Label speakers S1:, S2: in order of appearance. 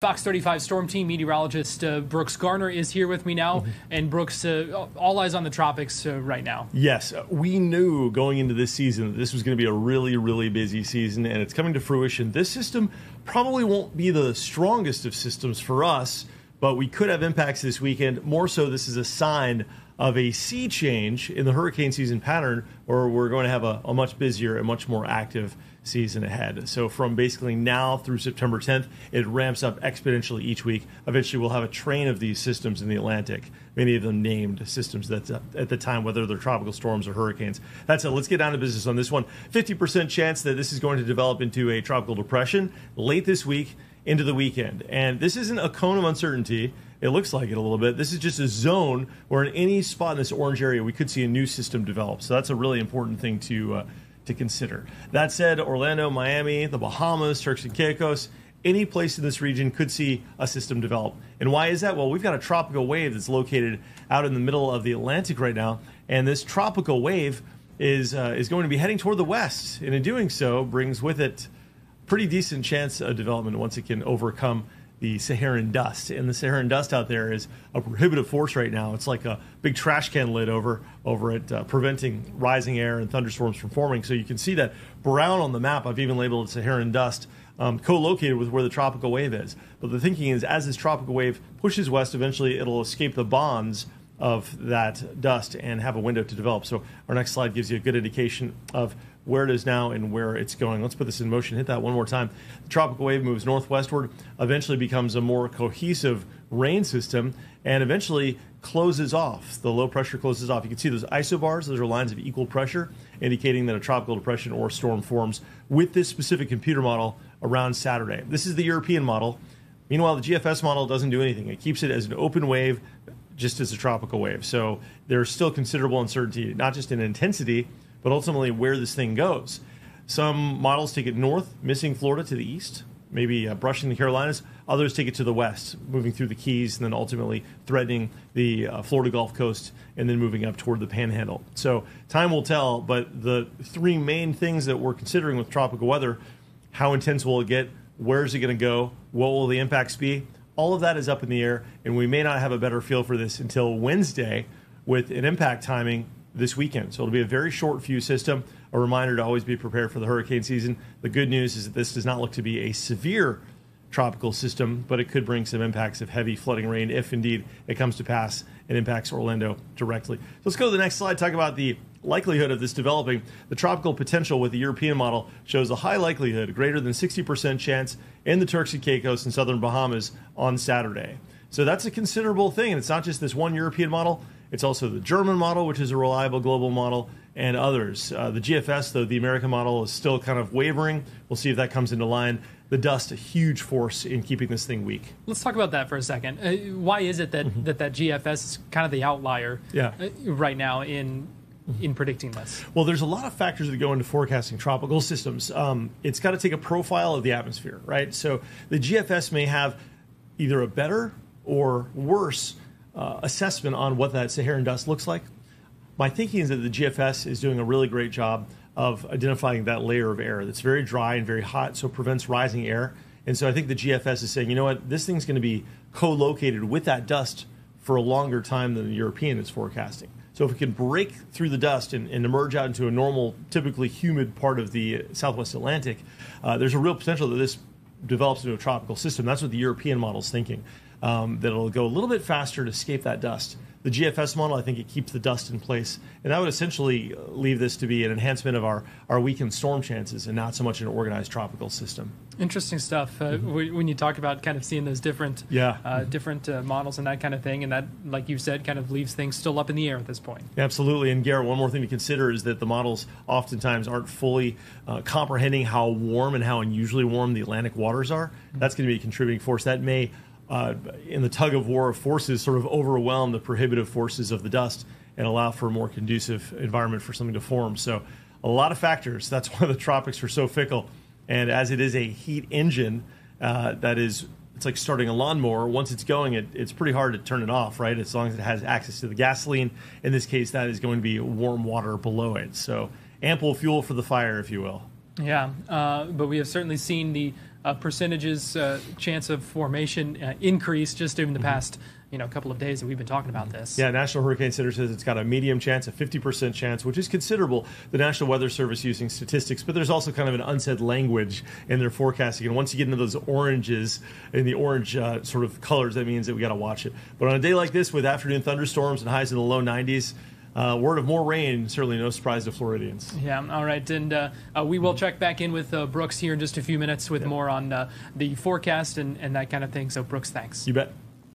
S1: Fox 35 Storm Team meteorologist Brooks Garner is here with me now. And Brooks, all eyes on the tropics right now.
S2: Yes, we knew going into this season that this was going to be a really, really busy season, and it's coming to fruition. This system probably won't be the strongest of systems for us, but we could have impacts this weekend. More so, this is a sign of a sea change in the hurricane season pattern, or we're going to have a much busier and much more active season ahead. So from basically now through September 10th, it ramps up exponentially each week. Eventually, we'll have a train of these systems in the Atlantic, many of them named systems that at the time, whether they're tropical storms or hurricanes. That's it. Let's get down to business on this one. 50% chance that this is going to develop into a tropical depression late this week into the weekend. And this isn't a cone of uncertainty. It looks like it a little bit. This is just a zone where in any spot in this orange area, we could see a new system develop. So that's a really important thing to consider. That said, Orlando, Miami, the Bahamas, Turks and Caicos, any place in this region could see a system develop. And why is that? Well, we've got a tropical wave that's located out in the middle of the Atlantic right now, and this tropical wave is going to be heading toward the west, and in doing so brings with it pretty decent chance of development once it can overcome the Saharan dust. And the Saharan dust out there is a prohibitive force right now. It's like a big trash can lid over it, preventing rising air and thunderstorms from forming. So you can see that brown on the map. I've even labeled it Saharan dust, co-located with where the tropical wave is. But the thinking is as this tropical wave pushes west, eventually it'll escape the bonds of that dust and have a window to develop. So our next slide gives you a good indication of where it is now and where it's going. Let's put this in motion. Hit that one more time. The tropical wave moves northwestward, eventually becomes a more cohesive rain system, and eventually closes off. The low pressure closes off. You can see those isobars. Those are lines of equal pressure, indicating that a tropical depression or storm forms with this specific computer model around Saturday. This is the European model. Meanwhile, the GFS model doesn't do anything. It keeps it as an open wave, just as a tropical wave. So there's still considerable uncertainty, not just in intensity, but ultimately where this thing goes. Some models take it north, missing Florida to the east, maybe brushing the Carolinas. Others take it to the west, moving through the Keys, and then ultimately threatening the Florida Gulf Coast, and then moving up toward the Panhandle. So time will tell, but the three main things that we're considering with tropical weather: how intense will it get, where is it going to go, what will the impacts be? All of that is up in the air, and we may not have a better feel for this until Wednesday with an impact timing this weekend. So it'll be a very short fuse system. A reminder to always be prepared for the hurricane season. The good news is that this does not look to be a severe tropical system, but it could bring some impacts of heavy flooding rain if indeed it comes to pass and impacts Orlando directly. So let's go to the next slide, talk about the likelihood of this developing. The tropical potential with the European model shows a high likelihood, greater than 60% chance in the Turks and Caicos and southern Bahamas on Saturday. So that's a considerable thing, and it's not just this one European model. It's also the German model, which is a reliable global model, and others. The GFS, though, the American model, is still kind of wavering. We'll see if that comes into line. The dust, a huge force in keeping this thing weak.
S1: Let's talk about that for a second. Why is it that that GFS is kind of the outlier right now in predicting this?
S2: Well, there's a lot of factors that go into forecasting tropical systems. It's got to take a profile of the atmosphere, right? So the GFS may have either a better or worse assessment on what that Saharan dust looks like. My thinking is that the GFS is doing a really great job of identifying that layer of air that's very dry and very hot, so it prevents rising air. And so I think the GFS is saying, you know what, this thing's going to be co-located with that dust for a longer time than the European is forecasting. So if we can break through the dust and emerge out into a normal, typically humid part of the Southwest Atlantic, there's a real potential that this develops into a tropical system. That's what the European model is thinking, that it'll go a little bit faster to escape that dust. The GFS model, I think it keeps the dust in place, and that would essentially leave this to be an enhancement of our weakened storm chances and not so much an organized tropical system.
S1: Interesting stuff. When you talk about kind of seeing those different models and that kind of thing, and that, like you said, kind of leaves things still up in the air at this point.
S2: Absolutely. And Garrett, one more thing to consider is that the models oftentimes aren't fully comprehending how warm and how unusually warm the Atlantic waters are. That's going to be a contributing force. That may, in the tug of war of forces, sort of overwhelm the prohibitive forces of the dust and allow for a more conducive environment for something to form. So a lot of factors. That's why the tropics are so fickle. And as it is a heat engine, it's like starting a lawnmower. Once it's going, it's pretty hard to turn it off, right? As long as it has access to the gasoline. In this case, that is going to be warm water below it. So ample fuel for the fire, if you will.
S1: Yeah, but we have certainly seen the percentages chance of formation increase just in the past couple of days that we've been talking about this.
S2: Yeah, National Hurricane Center says it's got a medium chance, a 50% chance, which is considerable. The National Weather Service using statistics, but there's also kind of an unsaid language in their forecasting. And once you get into those oranges and the orange sort of colors, that means that we got to watch it. But on a day like this with afternoon thunderstorms and highs in the low 90s, word of more rain, certainly no surprise to Floridians.
S1: Yeah, all right. And we will check back in with Brooks here in just a few minutes with more on the forecast and that kind of thing. So, Brooks, thanks.
S2: You bet.